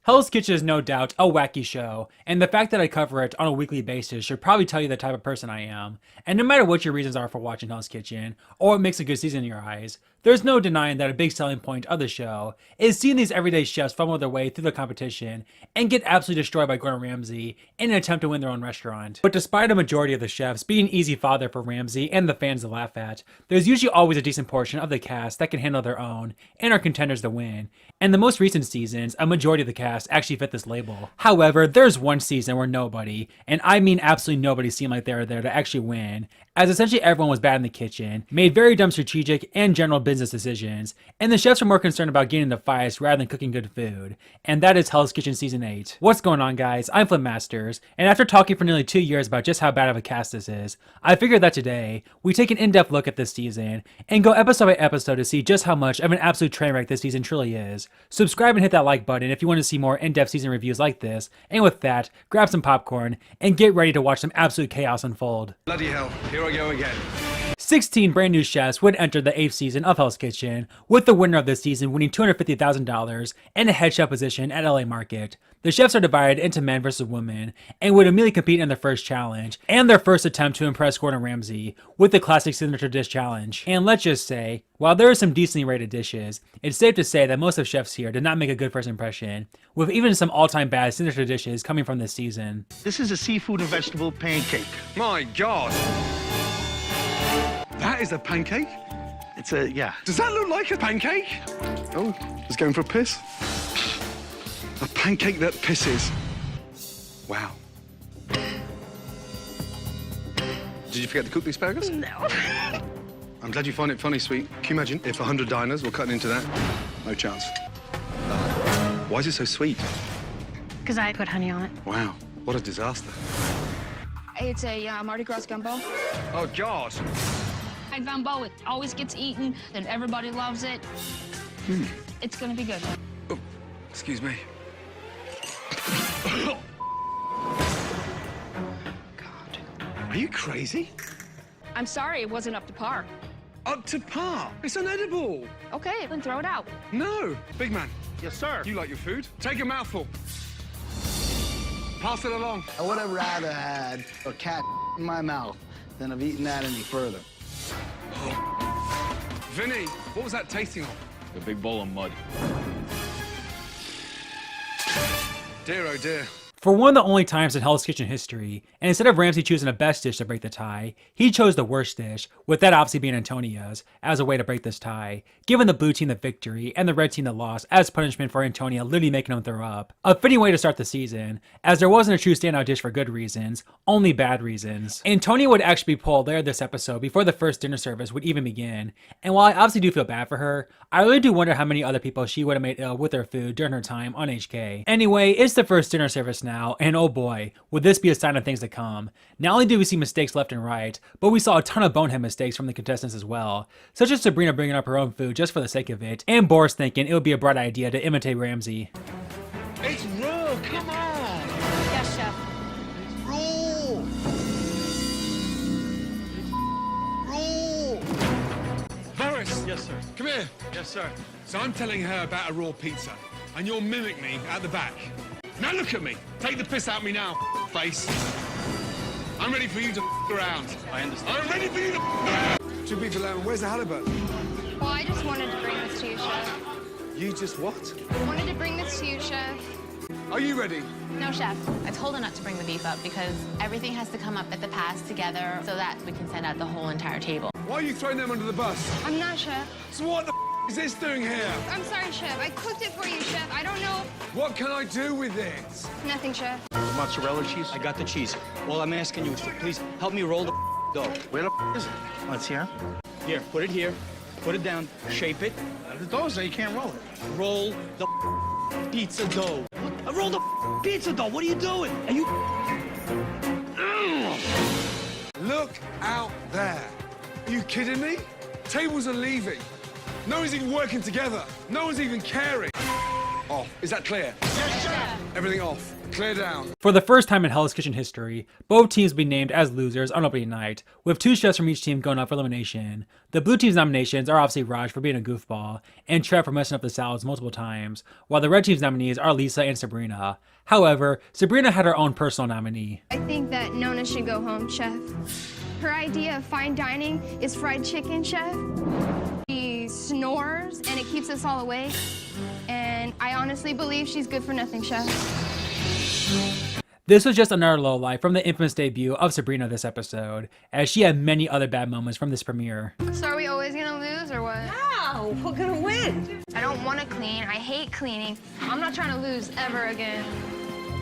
Hell's Kitchen is no doubt a wacky show, and the fact that I cover it on a weekly basis should probably tell you the type of person I am. And no matter what your reasons are for watching Hell's Kitchen, or what makes a good season in your eyes, there's no denying that a big selling point of the show is seeing these everyday chefs fumble their way through the competition and get absolutely destroyed by Gordon Ramsay in an attempt to win their own restaurant. But despite a majority of the chefs being easy fodder for Ramsay and the fans to laugh at, there's usually always a decent portion of the cast that can handle their own and are contenders to win. And the most recent seasons, a majority of the cast actually fit this label. However, there's one season where nobody, and I mean absolutely nobody, seemed like they were there to actually win, as essentially everyone was bad in the kitchen, made very dumb strategic and general business decisions, and the chefs were more concerned about getting into fights rather than cooking good food. And that is Hell's Kitchen Season 8. What's going on, guys? I'm FlynnMasters, and after talking for nearly 2 years about just how bad of a cast this is, I figured that today, we take an in-depth look at this season, and go episode by episode to see just how much of an absolute train wreck this season truly is. Subscribe and hit that like button if you want to see more in-depth season reviews like this, and with that, grab some popcorn, and get ready to watch some absolute chaos unfold. Bloody hell, here I go again. 16 brand new chefs would enter the 8th season of Hell's Kitchen, with the winner of this season winning $250,000 and a head chef position at LA Market. The chefs are divided into men versus women, and would immediately compete in their first challenge, and their first attempt to impress Gordon Ramsay, with the classic signature dish challenge. And let's just say, while there are some decently rated dishes, it's safe to say that most of chefs here did not make a good first impression, with even some all-time bad signature dishes coming from this season. This is a seafood and vegetable pancake. My God. That is a pancake? It's a, yeah. Does that look like a pancake? Oh, it's going for a piss. A pancake that pisses. Wow. Did you forget to cook the asparagus? No. I'm glad you find it funny, sweet. Can you imagine if 100 diners were cutting into that? No chance. Why is it so sweet? Because I put honey on it. Wow, what a disaster. It's a Mardi Gras gumbo. Oh, God. Like gumbo, it always gets eaten, and everybody loves it. It's gonna be good. Oh, excuse me. God. Are you crazy? I'm sorry it wasn't up to par. Up to par? It's unedible. Okay, then throw it out. No. Big man, Yes, sir. you like your food? Take a mouthful. Pass it along. I would have rather had a cat in my mouth than have eaten that any further. Vinny, what was that tasting of? A big bowl of mud. Dear, oh dear. For one of the only times in Hell's Kitchen history, and instead of Ramsay choosing the best dish to break the tie, he chose the worst dish, with that obviously being Antonia's, as a way to break this tie, giving the blue team the victory and the red team the loss as punishment for Antonia literally making them throw up. A fitting way to start the season, as there wasn't a true standout dish for good reasons, only bad reasons. Antonia would actually be pulled there this episode before the first dinner service would even begin, and while I obviously do feel bad for her, I really do wonder how many other people she would have made ill with their food during her time on HK. Anyway, it's the first dinner service now, and oh boy, would this be a sign of things to come. Not only did we see mistakes left and right, but we saw a ton of bonehead mistakes from the contestants as well, such as Sabrina bringing up her own food just for the sake of it, and Boris thinking it would be a bright idea to imitate Ramsay. It's raw, come on. Yes, chef. Roll! Roll! Boris. Yes, sir. Come here. Yes, sir. So I'm telling her about a raw pizza, and you'll mimic me at the back. Now look at me. Take the piss out of me now, face. I'm ready for you to around. I understand. I'm ready for you to around. 2 beef lemon. Where's the halibut? Well, I just wanted to bring this to you, Chef. You just what? I wanted to bring this to you, Chef. Are you ready? No, Chef. I told her not to bring the beef up because everything has to come up at the pass together so that we can send out the whole entire table. Why are you throwing them under the bus? I'm not, Chef. So what the is this doing here? I'm sorry, Chef. I cooked it for you, Chef. I don't know. What can I do with it? Nothing, Chef. Mozzarella cheese. I got the cheese. All I'm asking you is to please help me roll the dough. Where the is it? Let's hear. Here, put it here. Put it down. Shape it. The dough's there, you can't roll it. Roll the pizza dough. Roll the pizza dough. What are you doing? Are you? Look out there. Are you kidding me? Tables are leaving. No one's even working together. No one's even caring. Off. Is that clear? Yes, chef. Everything off. Clear down. For the first time in Hell's Kitchen history, both teams will be named as losers on opening night, with 2 chefs from each team going up for elimination. The blue team's nominations are obviously Raj for being a goofball, and Trev for messing up the salads multiple times, while the red team's nominees are Lisa and Sabrina. However, Sabrina had her own personal nominee. I think that Nona should go home, chef. Her idea of fine dining is fried chicken, chef. She snores and it keeps us all awake. And I honestly believe she's good for nothing, chef. This was just another lowlight from the infamous debut of Sabrina this episode, as she had many other bad moments from this premiere. So are we always gonna lose or what? No, we're gonna win. I don't want to clean. I hate cleaning. I'm not trying to lose ever again.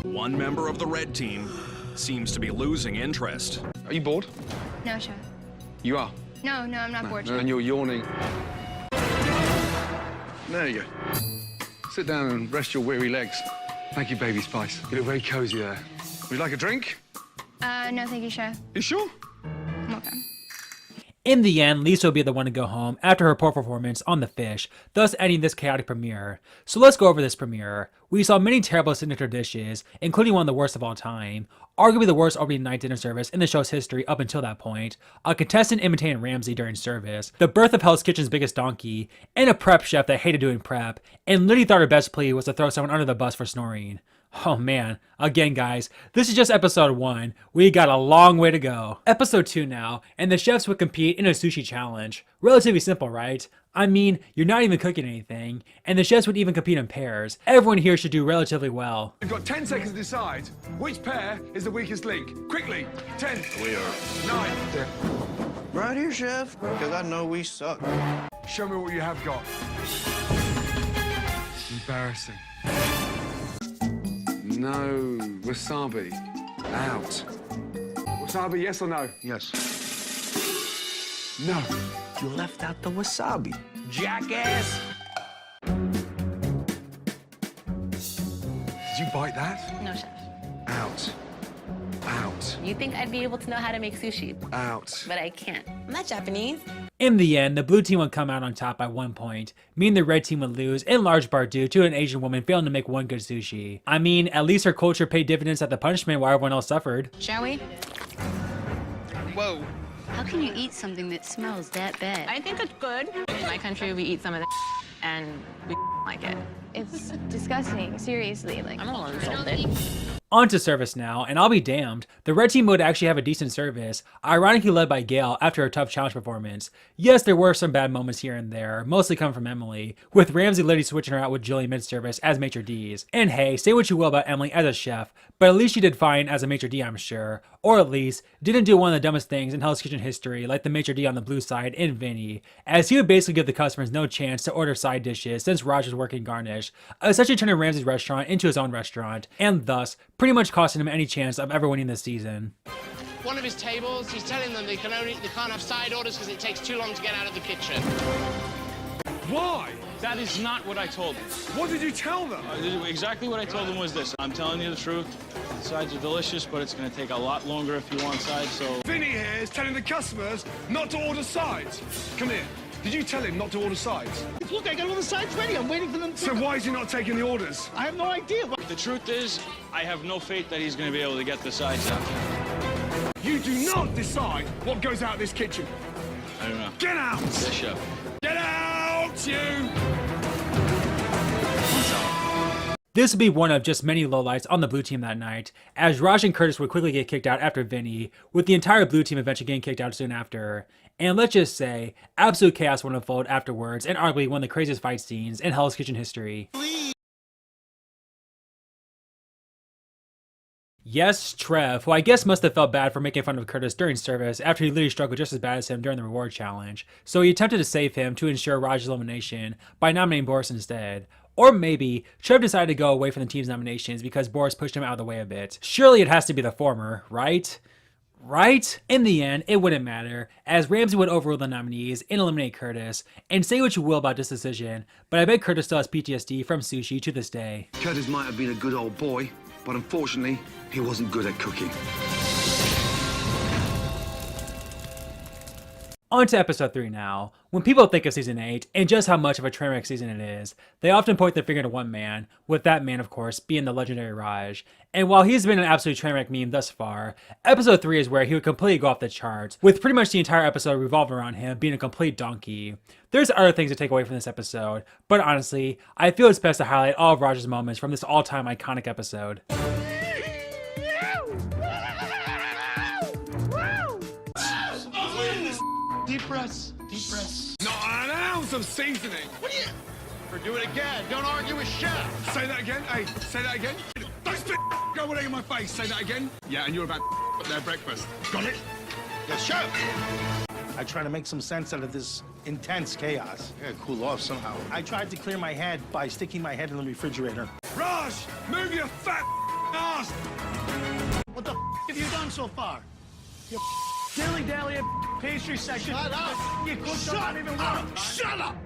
One member of the red team seems to be losing interest. Are you bored? No, chef. You are. No, I'm not bored, chef. And you're yawning. There you go. Sit down and rest your weary legs. Thank you, Baby Spice. You look very cozy there. Would you like a drink? No, thank you, chef. You sure? I'm okay. In the end, Lisa will be the one to go home after her poor performance on the fish, thus ending this chaotic premiere. So let's go over this premiere. We saw many terrible signature dishes, including one of the worst of all time, arguably the worst opening night dinner service in the show's history up until that point, a contestant imitating Ramsay during service, the birth of Hell's Kitchen's biggest donkey, and a prep chef that hated doing prep, and literally thought her best plea was to throw someone under the bus for snoring. Oh man, again guys, this is just episode 1, we got a long way to go. Episode 2 now, and the chefs would compete in a sushi challenge. Relatively simple, right? I mean, you're not even cooking anything, and the chefs would even compete in pairs. Everyone here should do relatively well. You've got 10 seconds to decide which pair is the weakest link. Quickly, 10. We are 9. Right here, chef, because I know we suck. Show me what you have got. Embarrassing. No, wasabi. Out. Wasabi, yes or no? Yes. No. You left out the wasabi. Jackass! Did you bite that? No, chef. Out. Out. You think I'd be able to know how to make sushi, Out. but I can't. I'm not Japanese. In the end, the blue team would come out on top by 1 point, meaning the red team would lose in large part due to an Asian woman failing to make one good sushi. I mean, at least her culture paid dividends at the punishment while everyone else suffered. Shall we? Whoa. How can you eat something that smells that bad? I think it's good. In my country, we eat some of the and we like it. It's disgusting, seriously. Like, I'm a little insulted. On to service now, and I'll be damned, the red team would actually have a decent service, ironically led by Gail after a tough challenge performance. Yes, there were some bad moments here and there, mostly coming from Emily, with Ramsay literally switching her out with Jillian mid-service as maitre d's. And hey, say what you will about Emily as a chef, but at least she did fine as a maitre d', I'm sure. Or at least, didn't do one of the dumbest things in Hell's Kitchen history like the maitre d' on the blue side in Vinny, as he would basically give the customers no chance to order side dishes since Raj was working garnish, essentially turning Ramsay's restaurant into his own restaurant, and thus, pretty much costing him any chance of ever winning this season. One of his tables, he's telling them they can't have side orders because it takes too long to get out of the kitchen. Why? That is not what I told them. What did you tell them? Exactly what I told them was this. I'm telling you the truth. The sides are delicious, but it's going to take a lot longer if you want sides, so... Vinny here is telling the customers not to order sides. Come here. Did you tell him not to order sides? Look, I got all the sides ready. I'm waiting for them to... So why is he not taking the orders? I have no idea. The truth is, I have no faith that he's going to be able to get the sides out. You do not decide what goes out of this kitchen. I don't know. Get out! Yes, chef. Get out, you! This would be one of just many lowlights on the blue team that night, as Raj and Curtis would quickly get kicked out after Vinny, with the entire blue team eventually getting kicked out soon after. And let's just say, absolute chaos would unfold afterwards, and arguably one of the craziest fight scenes in Hell's Kitchen history. Yes, Trev, who I guess must have felt bad for making fun of Curtis during service after he literally struggled just as bad as him during the reward challenge, so he attempted to save him to ensure Raj's elimination by nominating Boris instead. Or maybe Trev decided to go away from the team's nominations because Boris pushed him out of the way a bit. Surely it has to be the former, right? Right? In the end, it wouldn't matter, as Ramsay would overrule the nominees and eliminate Curtis. And say what you will about this decision, but I bet Curtis still has PTSD from Sushi to this day. Curtis might have been a good old boy, but unfortunately, he wasn't good at cooking. On to episode 3 now. When people think of season 8 and just how much of a train wreck season it is, they often point their finger to one man, with that man of course being the legendary Raj. And while he's been an absolute train wreck meme thus far, episode 3 is where he would completely go off the charts, with pretty much the entire episode revolving around him being a complete donkey. There's other things to take away from this episode, but honestly, I feel it's best to highlight all of Raj's moments from this all-time iconic episode. Deep breaths. Deep breaths. Not an ounce of seasoning. What are you? Or do it again. Don't argue with chef. Say that again. Hey, say that again. Don't spit go away in my face. Say that again. Yeah, and you're about their breakfast. Got it? Yes, chef. I try to make some sense out of this intense chaos. Yeah, cool off somehow. I tried to clear my head by sticking my head in the refrigerator. Raj, move your fat ass. What the have you done so far? You dilly-dally at pastry section. Shut up! You cooked Shut don't even up! work. Shut up!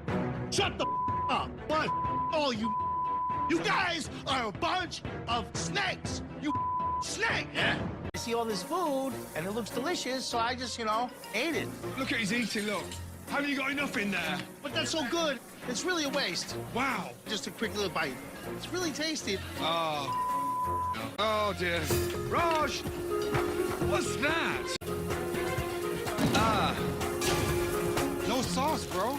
Shut the up! What? All you guys are a bunch of snakes! You snake! Yeah. I see all this food, and it looks delicious, so I just, ate it. Look at his eating, look. Haven't you got enough in there? But that's so good. It's really a waste. Wow. Just a quick little bite. It's really tasty. Oh dear. Raj! What's that? No sauce, bro.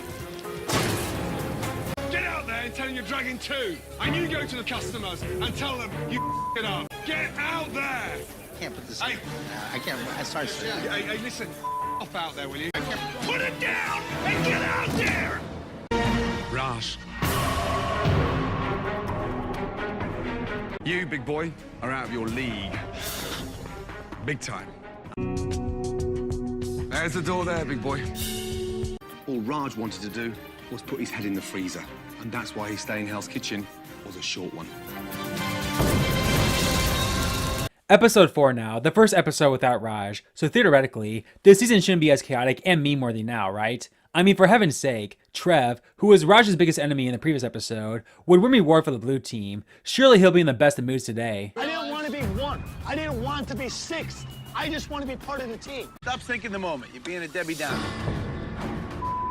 Get out there and tell them you're dragging 2. And you go to the customers and tell them you it up. Get out there! I can't put this Hey. in. I can't. I sorry, sir. Hey, listen. Off out there, will you? I can't. Put it down and get out there! Raj. You, big boy, are out of your league. Big time. There's the door there, big boy. All Raj wanted to do was put his head in the freezer. And that's why his stay in Hell's Kitchen was a short one. Episode 4 now, the first episode without Raj, so theoretically, this season shouldn't be as chaotic and meme-worthy now, right? I mean, for heaven's sake, Trev, who was Raj's biggest enemy in the previous episode, would win reward for the blue team. Surely he'll be in the best of moods today. I didn't want to be 1. I didn't want to be 6th. I just want to be part of the team. Stop thinking the moment. You're being a Debbie Downer.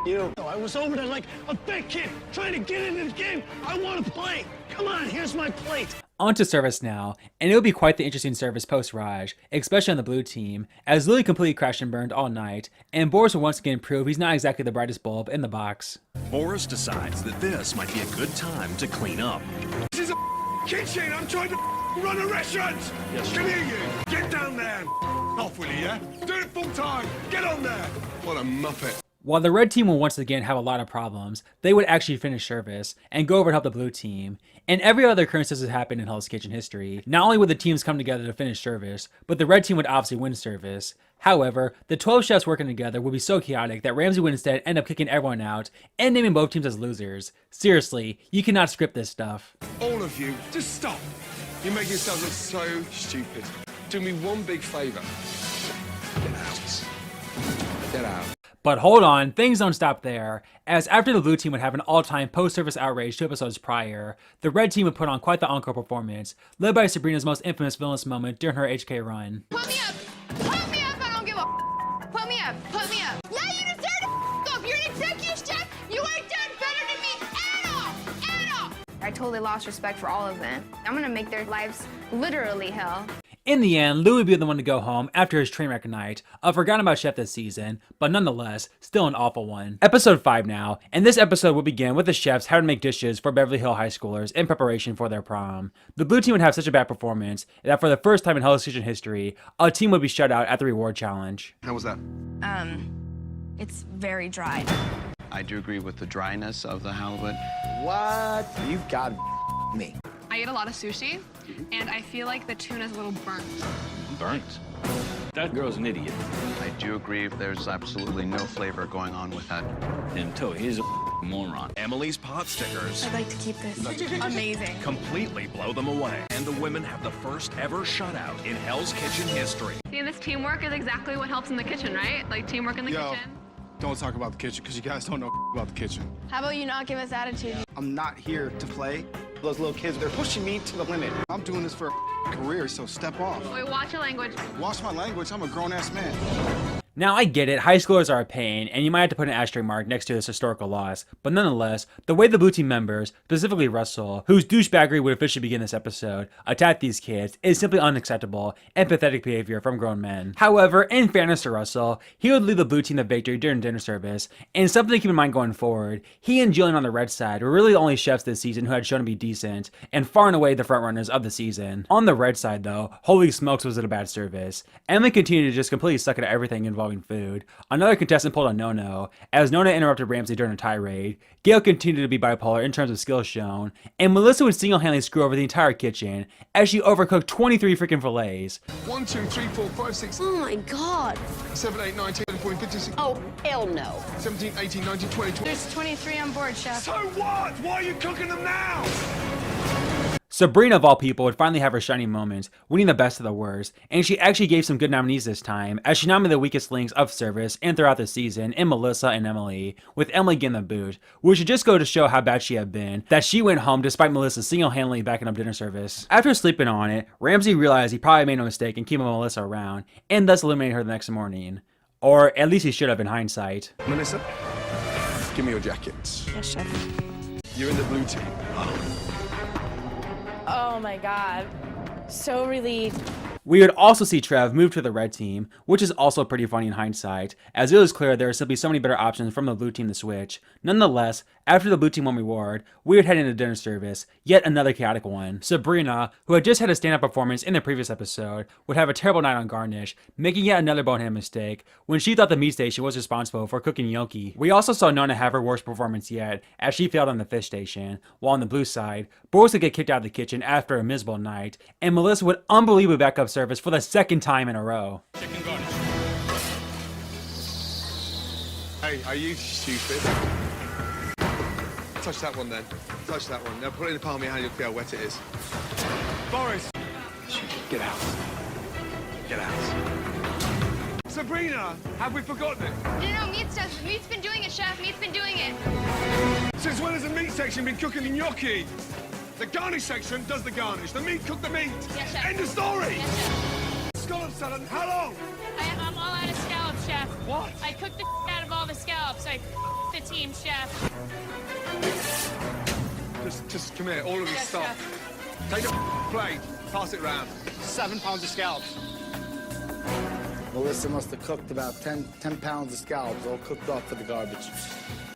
You. I was over there like a big kid trying to get into the game. I want to play. Come on, here's my plate. On to service now, and it'll be quite the interesting service post-Raj, especially on the blue team, as Lily completely crashed and burned all night, and Boris will once again prove he's not exactly the brightest bulb in the box. Boris decides that this might be a good time to clean up. This is a kitchen. I'm trying to run a restaurant. Yes, Come here, you. Get down there. Off with you, yeah? Do it full time. Get on there. What a muppet. While the red team will once again have a lot of problems, they would actually finish service and go over and help the blue team. And every other occurrence this has happened in Hell's Kitchen history. Not only would the teams come together to finish service, but the red team would obviously win service. However, the 12 chefs working together would be so chaotic that Ramsay would instead end up kicking everyone out and naming both teams as losers. Seriously, you cannot script this stuff. All of you, just stop. You make yourselves look so stupid. Do me one big favor. Get out. Get out. But hold on, things don't stop there, as after the blue team would have an all-time post-service outrage 2 episodes prior, the red team would put on quite the encore performance, led by Sabrina's most infamous villainous moment during her HK run. Put me up! Put me up! I don't give a Put me up! Put me up! Yeah, you deserve to up! You're an executive chef! You ain't done better than me at all! At all! I totally lost respect for all of them. I'm gonna make their lives literally hell. In the end, Lou would be the one to go home after his train wreck night, a forgotten about chef this season, but nonetheless, still an awful one. Episode 5 now, and this episode will begin with the chefs having to make dishes for Beverly Hill high schoolers in preparation for their prom. The blue team would have such a bad performance that for the first time in Hell's Kitchen history, a team would be shut out at the reward challenge. How was that? It's very dry. I do agree with the dryness of the halibut. What? You've got me. I eat a lot of sushi, and I feel like the tuna's a little burnt. Burnt. That girl's an idiot. I do agree there's absolutely no flavor going on with that. And Toe, he's a moron. Emily's pot stickers I'd like to keep this. Amazing. completely blow them away. And the women have the first ever shutout in Hell's Kitchen history. See, this teamwork is exactly what helps in the kitchen, right? Like teamwork in the kitchen. Don't talk about the kitchen, because you guys don't know about the kitchen. How about you not give us attitude? I'm not here to play. Those little kids, they're pushing me to the limit. I'm doing this for a career, so step off. Wait, watch your language. Watch my language. I'm a grown-ass man. Now, I get it, high schoolers are a pain, and you might have to put an asterisk mark next to this historical loss, but nonetheless, the way the Blue Team members, specifically Russell, whose douchebaggery would officially begin this episode, attack these kids is simply unacceptable and pathetic behavior from grown men. However, in fairness to Russell, he would lead the Blue Team to victory during dinner service, and something to keep in mind going forward, he and Jillian on the red side were really the only chefs this season who had shown to be decent, and far and away the frontrunners of the season. On the red side though, holy smokes was it a bad service. Emily continued to just completely suck at everything involving food. Another contestant pulled a no-no, as Nona interrupted Ramsey during a tirade. Gail continued to be bipolar in terms of skills shown, and Melissa would single-handedly screw over the entire kitchen as she overcooked 23 freaking fillets. 1, 2, 3, 4, 5, 6. Oh my God. 7, 8, 9, 10, 14, 15, 16. Oh, hell no. 17, 18, 19, 20, 20. There's 23 on board, Chef. So what? Why are you cooking them now? Sabrina, of all people, would finally have her shining moment, winning the best of the worst, and she actually gave some good nominees this time, as she nominated the weakest links of service and throughout the season in Melissa and Emily, with Emily getting the boot, which should just go to show how bad she had been, that she went home despite Melissa single-handedly backing up dinner service. After sleeping on it, Ramsey realized he probably made no mistake in keeping Melissa around, and thus eliminated her the next morning. Or at least he should have in hindsight. Melissa, give me your jacket. Yes, Chef. You're in the Blue Team. Oh my God. So relieved. We would also see Trev move to the red team, which is also pretty funny in hindsight, as it was clear there are simply so many better options from the blue team to switch. Nonetheless, after the blue team won reward, we would head into dinner service, yet another chaotic one. Sabrina, who had just had a stand-up performance in the previous episode, would have a terrible night on garnish, making yet another bonehead mistake when she thought the meat station was responsible for cooking gnocchi. We also saw Nona have her worst performance yet, as she failed on the fish station, while on the blue side, Boris would get kicked out of the kitchen after a miserable night, and Melissa would unbelievably back up service for the second time in a row. Chicken garnish. Hey, are you stupid? Touch that one then. Touch that one. Now put it in the palm of your hand, you'll see how wet it is. Boris! Get out. Get out. Sabrina, have we forgotten it? No, Meat's been doing it, Chef. Meat's been doing it. Since when has the meat section been cooking the gnocchi? The garnish section does the garnish. The meat cook the meat. Yes, Chef. End of story. Yes, Chef. Scallop salad, how long? I'm all out of scallops, Chef. What? I cooked the out of all the scallops. I the team, Chef. Just come here, all of this Yes, stuff. Chef. Take a plate, pass it round. 7 pounds of scallops. Melissa must have cooked about 10 pounds of scallops, all cooked up for the garbage.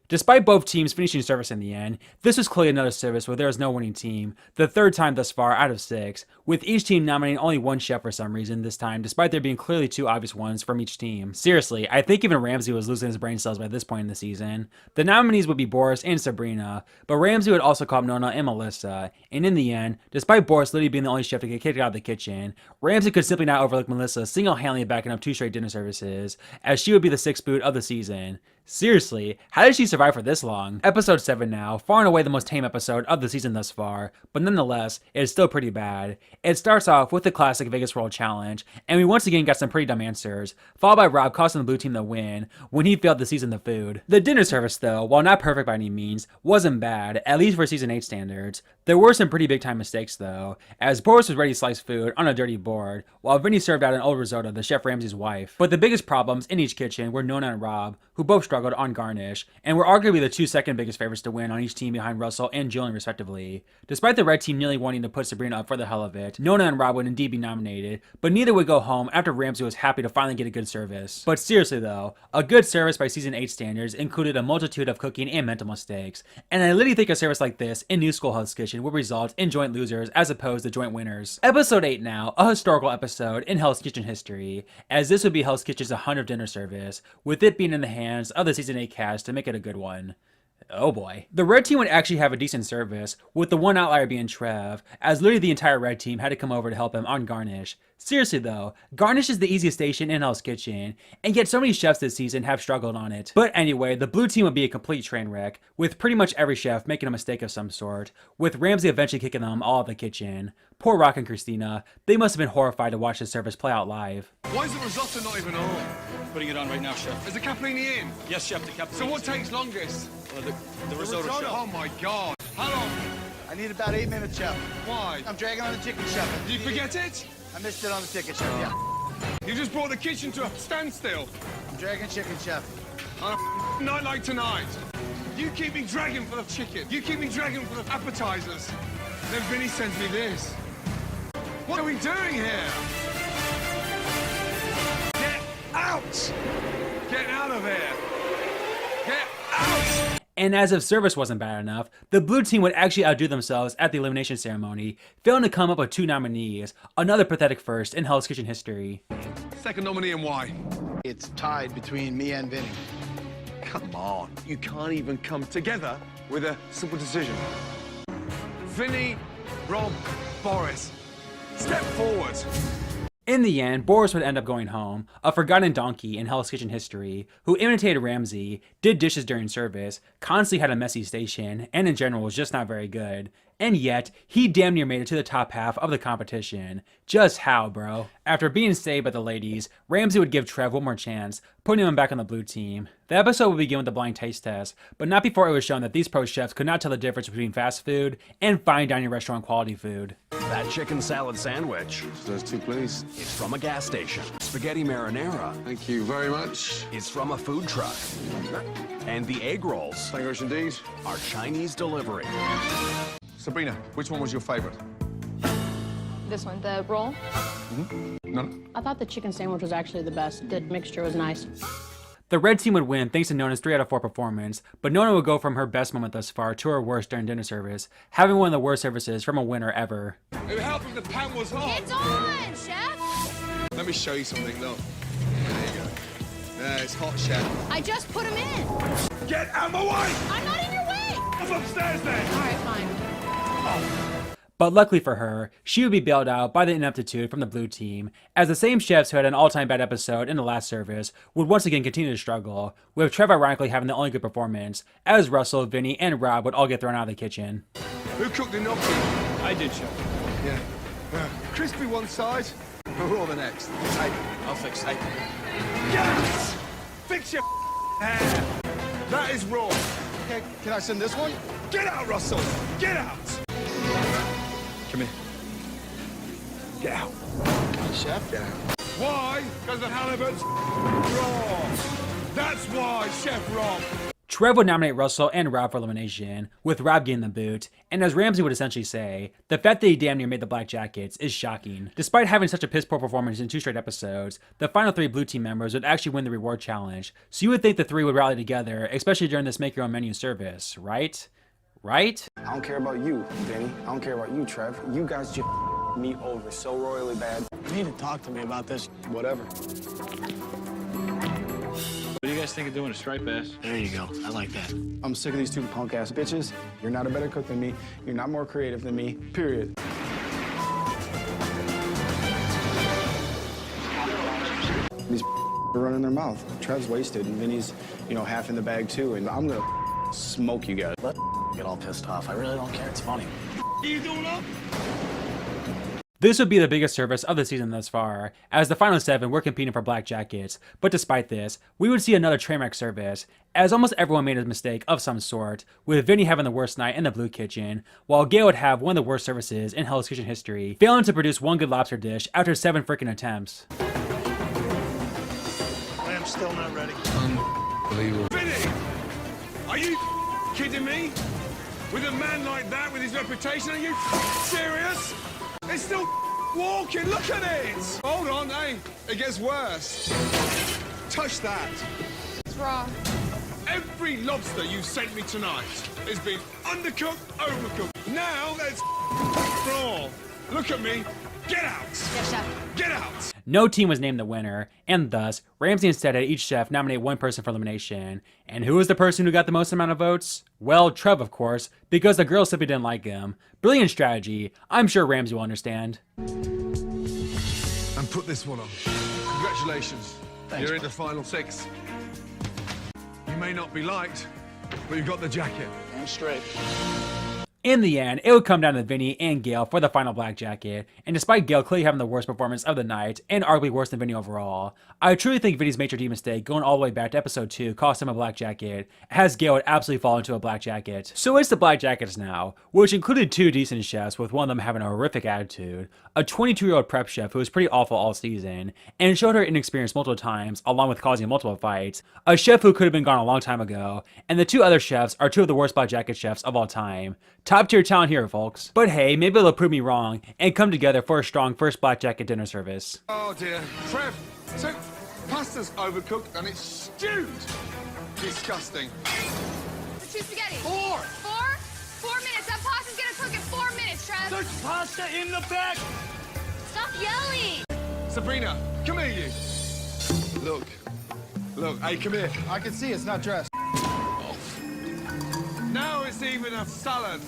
Despite both teams finishing service in the end, this was clearly another service where there was no winning team, the third time thus far out of 6, with each team nominating only one chef for some reason this time, despite there being clearly 2 obvious ones from each team. Seriously, I think even Ramsey was losing his brain cells by this point in the season. The nominees would be Boris and Sabrina, but Ramsey would also call up Nona and Melissa, and in the end, despite Boris literally being the only chef to get kicked out of the kitchen, Ramsey could simply not overlook Melissa single-handedly backing up 2 straight dinner services, as she would be the 6th boot of the season. Seriously, how did she survive for this long? Episode 7 now, far and away the most tame episode of the season thus far, but nonetheless, it is still pretty bad. It starts off with the classic Vegas World Challenge, and we once again got some pretty dumb answers, followed by Rob costing the blue team the win when he failed to season the food. The dinner service though, while not perfect by any means, wasn't bad, at least for season 8 standards. There were some pretty big time mistakes though, as Boris was ready to slice food on a dirty board, while Vinny served out an old risotto to Chef Ramsey's wife. But the biggest problems in each kitchen were Nona and Rob, who both struggled on garnish, and were arguably the 2 second biggest favorites to win on each team behind Russell and Jillian respectively. Despite the red team nearly wanting to put Sabrina up for the hell of it, Nona and Rob would indeed be nominated, but neither would go home after Ramsey was happy to finally get a good service. But seriously though, a good service by season 8 standards included a multitude of cooking and mental mistakes, and I literally think a service like this in New School Hell's Kitchen would result in joint losers as opposed to joint winners. Episode 8 now, a historical episode in Hell's Kitchen history, as this would be Hell's Kitchen's 100th dinner service, with it being in the hands of the season 8 cast to make it a good one. Oh boy. The red team would actually have a decent service, with the one outlier being Trev, as literally the entire red team had to come over to help him on garnish. Seriously though, garnish is the easiest station in Hell's Kitchen, and yet so many chefs this season have struggled on it. But anyway, the blue team would be a complete train wreck, with pretty much every chef making a mistake of some sort, with Ramsey eventually kicking them all out of the kitchen. Poor Rock and Christina, they must have been horrified to watch this service play out live. Why is the risotto not even on? Putting it on right now, Chef. Is the capellini in? Yes, Chef, the capellini. So what takes longest? The risotto, Chef. Oh my God. How long? I need about 8 minutes, Chef. Why? I'm dragging on the chicken, Chef. Did you forget it? I missed it on the ticket, Chef, yeah. You just brought the kitchen to a standstill. Dragon chicken, chef. On a night like tonight. You keep me dragging for the chicken. You keep me dragging for the appetizers. Then Vinny sends me this. What are we doing here? Get out! Get out of here! Get out! And as if service wasn't bad enough, the blue team would actually outdo themselves at the elimination ceremony, failing to come up with 2 nominees, another pathetic first in Hell's Kitchen history. Second nominee and why? It's tied between me and Vinny. Come on, you can't even come together with a simple decision. Vinny, Rob, Boris, step forward. In the end, Boris would end up going home, a forgotten donkey in Hell's Kitchen history, who imitated Ramsay, did dishes during service, constantly had a messy station, and in general was just not very good. And yet, he damn near made it to the top half of the competition. Just how, bro? After being saved by the ladies, Ramsay would give Trev one more chance, putting him back on the blue team. The episode would begin with the blind taste test, but not before it was shown that these pro chefs could not tell the difference between fast food and fine dining restaurant quality food. That chicken salad sandwich. Those 2, please. It's from a gas station. Spaghetti marinara. Thank you very much. Is from a food truck. And the egg rolls. Thank you very much indeed. Are Chinese delivery. Sabrina, which one was your favorite? This one, the roll. No. I thought the chicken sandwich was actually the best. The mixture was nice. The red team would win thanks to Nona's 3 out of 4 performance, but Nona would go from her best moment thus far to her worst during dinner service, having one of the worst services from a winner ever. It would help if the pan was hot. It's on, chef. Let me show you something, look. There you go. There, it's hot, chef. I just put them in. Get out of my way! I'm not in your way. I'm upstairs then. All right, fine. But luckily for her, she would be bailed out by the ineptitude from the blue team, as the same chefs who had an all-time bad episode in the last service would once again continue to struggle, with Trev ironically having the only good performance, as Russell, Vinny, and Rob would all get thrown out of the kitchen. Who cooked the gnocchi? I did, chef. Yeah. Crispy one side, raw the next. Hey, I'll fix it. yes! Fix your hair. That is raw. Okay, can I send this one? Get out, Russell! Get out! Come here. Get out. Chef? Get out. Why? Because the halibut's raw. That's why, Chef Rob. Trev would nominate Russell and Rob for elimination, with Rob getting the boot, and as Ramsay would essentially say, the fact that he damn near made the Black Jackets is shocking. Despite having such a piss-poor performance in 2 straight episodes, the final 3 blue team members would actually win the reward challenge, so you would think the 3 would rally together, especially during this make-your-own-menu service, right? Right? I don't care about you, Vinny. I don't care about you, Trev. You guys just me over so royally bad. You need to talk to me about this. Whatever. What do you guys think of doing a striped bass? There you go. I like that. I'm sick of these 2 punk-ass bitches. You're not a better cook than me. You're not more creative than me, period. These are running their mouth. Trev's wasted, and Vinny's, half in the bag, too, and I'm gonna smoke you guys. Let get all pissed off. I really don't care. It's funny. What are you doing up? This would be the biggest service of the season thus far, as the final 7 were competing for Black Jackets, but despite this, we would see another trainwreck service, as almost everyone made a mistake of some sort, with Vinny having the worst night in the blue kitchen, while Gail would have one of the worst services in Hell's Kitchen history, failing to produce one good lobster dish after 7 freaking attempts. I'm still not ready. Unbelievable. Vinny! Are you kidding me? With a man like that, with his reputation, are you serious? It's still walking, look at it! Hold on, hey, it gets worse. Touch that. It's raw. Every lobster you've sent me tonight has been undercooked, overcooked. Now it's raw. Look at me. Get out! Yes, chef. Get out! No team was named the winner, and thus, Ramsay instead had each chef nominate one person for elimination. And who was the person who got the most amount of votes? Well, Trev, of course, because the girls simply didn't like him. Brilliant strategy. I'm sure Ramsay will understand. And put this one on. Congratulations. Thanks, You're in the final 6. You may not be liked, but you got the jacket. And straight. In the end, it would come down to Vinny and Gail for the final black jacket, and despite Gail clearly having the worst performance of the night, and arguably worse than Vinny overall, I truly think Vinny's maitre d' mistake going all the way back to episode 2 cost him a black jacket, as Gail would absolutely fall into a black jacket. So it's the black jackets now, which included 2 decent chefs with one of them having a horrific attitude, a 22-year-old prep chef who was pretty awful all season, and showed her inexperience multiple times along with causing multiple fights, a chef who could have been gone a long time ago, and the 2 other chefs are 2 of the worst black jacket chefs of all time. Top tier talent here, folks. But hey, maybe they'll prove me wrong and come together for a strong first black jacket dinner service. Oh dear. Trev, so pasta's overcooked and it's stewed. Disgusting. Let's do spaghetti. 4. 4 minutes. That pasta's gonna cook in 4 minutes, Trev. There's pasta in the back. Stop yelling. Sabrina, come here, you. Look. Look, hey, come here. I can see it's not dressed. Now it's even a salad.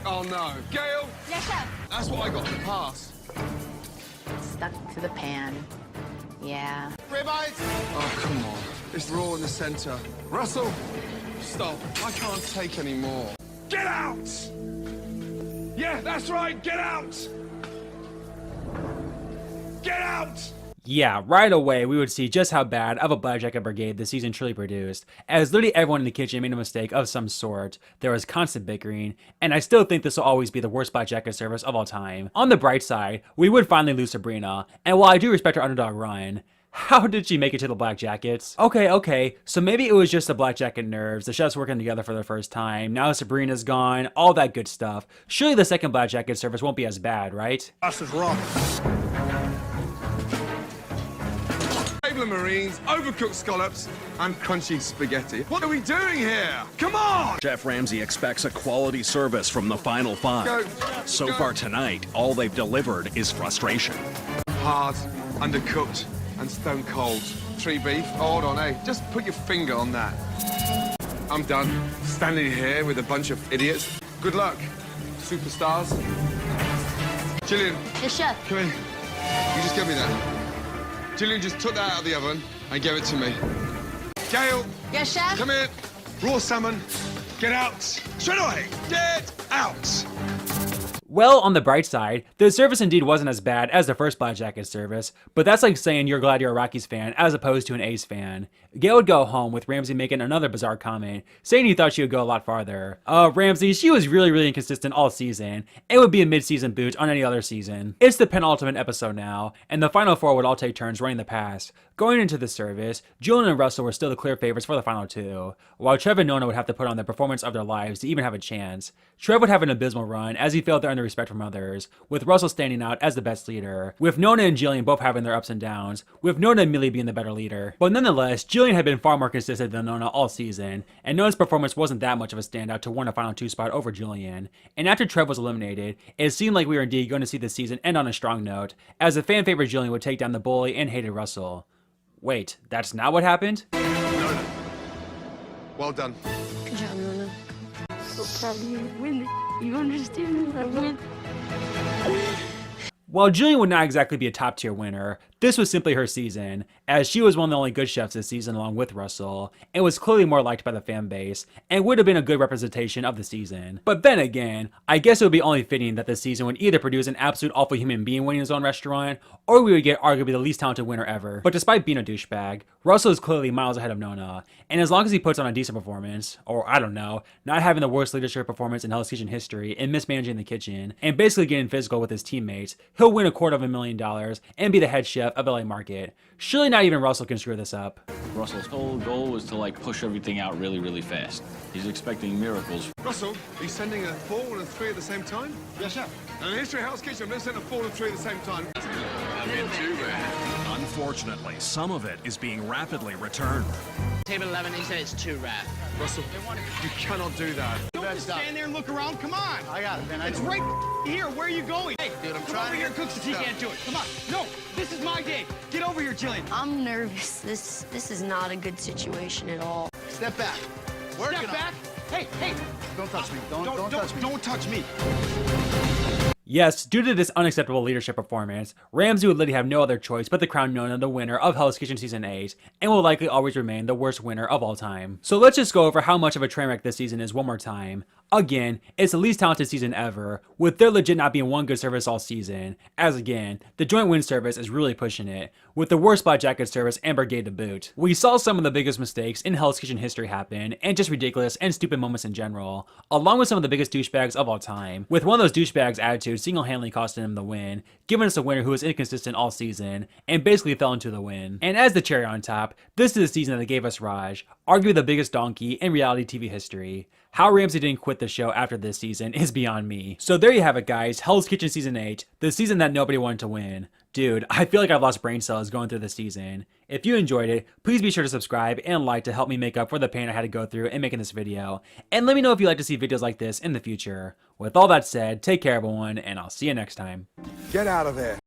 Oh no. Gail? Yes, chef. That's what I got to pass. Stuck to the pan. Yeah. Ribeyes? Oh, come on. It's raw in the center. Russell, stop. I can't take any more. Get out! Yeah, that's right. Get out! Get out! Yeah, right away we would see just how bad of a black jacket brigade the season truly produced, as literally everyone in the kitchen made a mistake of some sort, there was constant bickering, and I still think this will always be the worst black jacket service of all time. On the bright side, we would finally lose Sabrina, and while I do respect her underdog run, how did she make it to the black jackets? Okay, so maybe it was just the black jacket nerves, the chefs working together for the first time, now Sabrina's gone, all that good stuff. Surely the second black jacket service won't be as bad, right? Pasta's raw. Marines, overcooked scallops, and crunchy spaghetti. What are we doing here? Come on! Chef Ramsay expects a quality service from the final 5. Go. So Go. far tonight, all they've delivered is frustration. Hard, undercooked, and stone cold. 3 beef. Oh, hold on, hey, just put your finger on that. I'm done. Standing here with a bunch of idiots. Good luck, superstars. Gillian. Yes, chef. Come in. You just give me that. Gillian just took that out of the oven and gave it to me. Gail. Yes, chef. Come here. Raw salmon. Get out. Straight away. Get out. Well, on the bright side, the service indeed wasn't as bad as the first black jacket service, but that's like saying you're glad you're a Rockies fan as opposed to an A's fan. Gail would go home with Ramsay making another bizarre comment, saying he thought she would go a lot farther. Ramsay, she was really inconsistent all season. It would be a mid-season boot on any other season. It's the penultimate episode now, and the final 4 would all take turns running the pass. Going into the service, Julian and Russell were still the clear favorites for the final 2, while Trev and Nona would have to put on the performance of their lives to even have a chance. Trev would have an abysmal run as he failed to earn the respect from others, with Russell standing out as the best leader, with Nona and Jillian both having their ups and downs, with Nona and Millie being the better leader. But nonetheless, Jillian had been far more consistent than Nona all season, and Nona's performance wasn't that much of a standout to warrant a final 2 spot over Jillian. And after Trev was eliminated, it seemed like we were indeed going to see the season end on a strong note, as the fan favorite Jillian would take down the bully and hated Russell. Wait, that's not what happened? Nona. Well done. Good job, Nona. So proud of you. Win. You understand? I win. While Jillian would not exactly be a top tier winner, this was simply her season, as she was one of the only good chefs this season along with Russell, and was clearly more liked by the fan base, and would have been a good representation of the season. But then again, I guess it would be only fitting that this season would either produce an absolute awful human being winning his own restaurant, or we would get arguably the least talented winner ever. But despite being a douchebag, Russell is clearly miles ahead of Nona, and as long as he puts on a decent performance, or I don't know, not having the worst leadership performance in Hell's Kitchen history and mismanaging the kitchen, and basically getting physical with his teammates, he'll win $250,000 and be the head chef of LA Market. Surely not even Russell can screw this up. Russell's whole goal was to push everything out really fast. He's expecting miracles. Russell, are you sending a 4 and a 3 at the same time? Yes, chef. And in the history of Hell's Kitchen, I've never sent a 4 and a 3 at the same time. Unfortunately, some of it is being rapidly returned. Table 11, he said it's too rap. Russell, you cannot do that. Don't just stand there and look around. Come on. I got it, man. It's right here. Where are you going? Hey, dude, I'm come trying over to here, get cook, so he can't do it. Come on. No, this is my day. Get over here, Jillian. I'm nervous. This is not a good situation at all. Step back. Step back. Hey. Don't touch me. Don't touch me. Don't touch me. Yes, due to this unacceptable leadership performance, Ramsay would literally have no other choice but to crown Nona the winner of Hell's Kitchen Season 8, and will likely always remain the worst winner of all time. So let's just go over how much of a train wreck this season is one more time. Again, it's the least talented season ever, with there legit not being one good service all season, as again, the joint win service is really pushing it, with the worst spot jacket service and brigade to boot. We saw some of the biggest mistakes in Hell's Kitchen history happen, and just ridiculous and stupid moments in general, along with some of the biggest douchebags of all time, with one of those douchebags' attitudes single-handedly costing him the win, giving us a winner who was inconsistent all season, and basically fell into the win. And as the cherry on top, this is the season that gave us Raj, arguably the biggest donkey in reality TV history. How Ramsay didn't quit the show after this season is beyond me. So there you have it, guys. Hell's Kitchen Season 8, the season that nobody wanted to win. Dude, I feel like I've lost brain cells going through this season. If you enjoyed it, please be sure to subscribe and like to help me make up for the pain I had to go through in making this video. And let me know if you'd like to see videos like this in the future. With all that said, take care everyone, and I'll see you next time. Get out of there.